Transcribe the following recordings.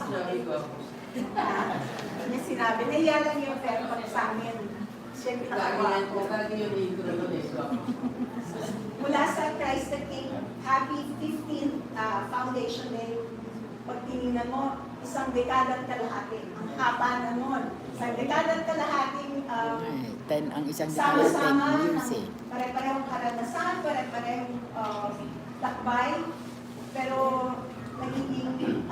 Sinabi ko ako. Niya sinabi, naiya lang yung pero pag sa amin. Siyempre nakawa ko. Lagi yung intro nun eh. Mula sa Christ the King, happy 15th Foundation Day. Pag tinignan mo, isang dekadang kalahati. Ang haba na nun. Isang dekadang kalahating Ang isang sama-sama, years eh. pare-parehong karanasan, pare-parehong lakbay. Pero nagiging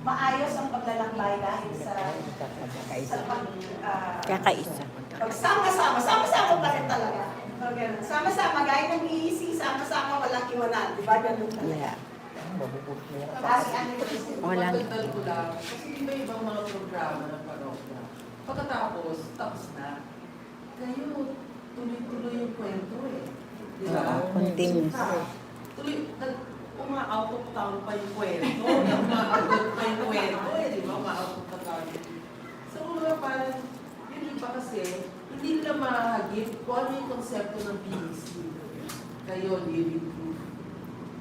maayos ang paglalakbay dahil sa Kakaisa. sama-sama pa rin talaga. So, ganun. Sama-sama, gaya ng EEC, sama-sama, walang iwanan. Di ba ganun talaga? Yeah. Kasi ano yung Wala. Pagdagdag ko lang, kasi di ba ibang mga programa ng parokya, pagkatapos, tapos na, kayo, tuloy-tuloy yung kwento eh. Di ba? Continuous. Tuloy, uma-out of town pa yung kwento, uma-out pa yung kwento eh, di ba? Uma-out of the country. So, parang, yung iba kasi, hindi nila mahagip kung ano yung konsepto ng PEC. Kayo, living proof.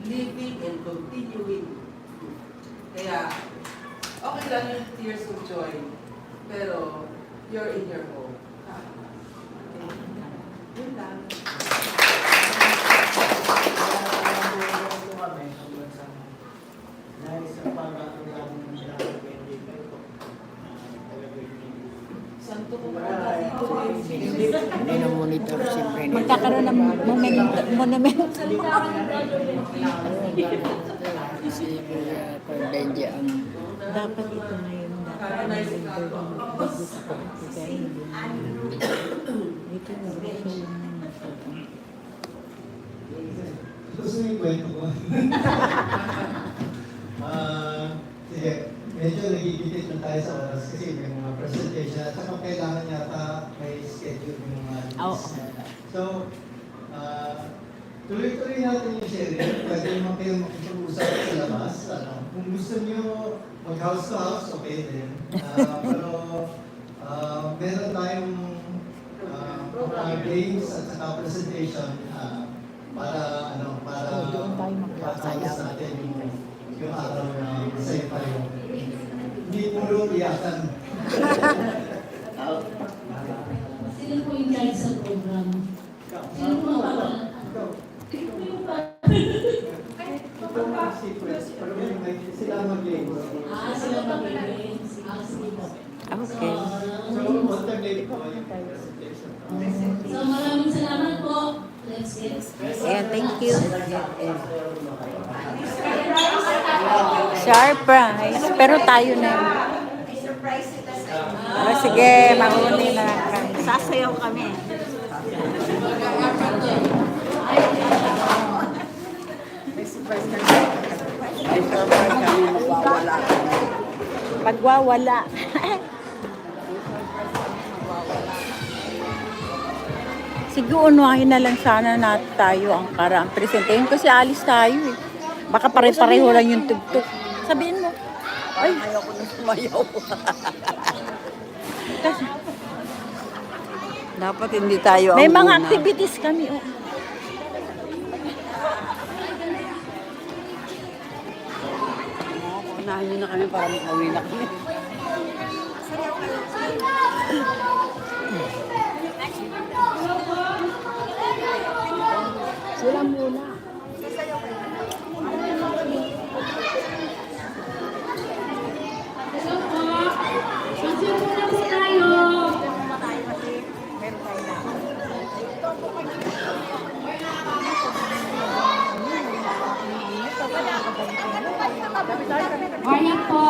Living and continuing. Kaya, okay lang yung tears of joy, pero you're in your home. Okay. Yun lang. Santo ko pala dito. Hindi na monitor siyempre. Magkakaroon ng monument. Si Cordendia ang dapat ito na yun. Dito na gusto yung kwento ko. Sige, medyo nagigitit na tayo sa oras kasi may mga presentation at saka kailangan yata may schedule yung mga So, tuloy-tuloy natin yung sharing. Pwede naman kayo makikipag-usap sa labas. Kung gusto niyo mag-house to house, okay din. Pero meron tayong mga games at saka presentation para matapos natin yung araw na masaya tayo. Hindi puro iyakan. Sino po yung guide sa program? Sino po ang pala? Sila mag-games. Sila mag-games. Sige po. Okay. So, alternate po yung presentation. So maraming salamat po. Let's get started. Yeah, thank you. Surprise. Pero tayo na. may surprise sila sa inyo. Sige, mahuli na kami. Sasayaw kami. Magwawala. Siguro unahin na lang sana natin tayo ang karang presentahin kasi alis tayo eh. Baka pare-pareho lang yung tugtog. Sabihin mo. Ay, ayoko na sumayaw. Dapat hindi tayo ang May mga una. activities kami. Oh. Unahin nyo na kami para makauwi na kami. Sila muna. Sunod muna po tayo. Ayan po.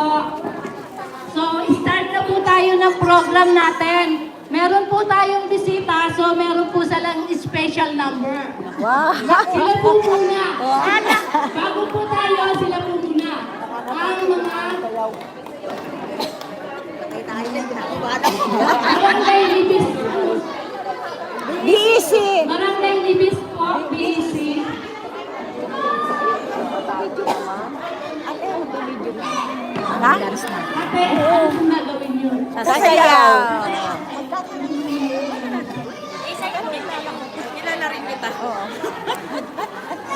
So, start na po tayo ng program natin. Meron po tayong bisita, so meron po silang special number. Wow. Sila po muna. Bago po tayo, sila po muna. Ang mga barangay libis. BEC. Barangay libis po, BEC. Ha? Ate, ano nagawin nyo? Sasayaw. Kilala rin kita.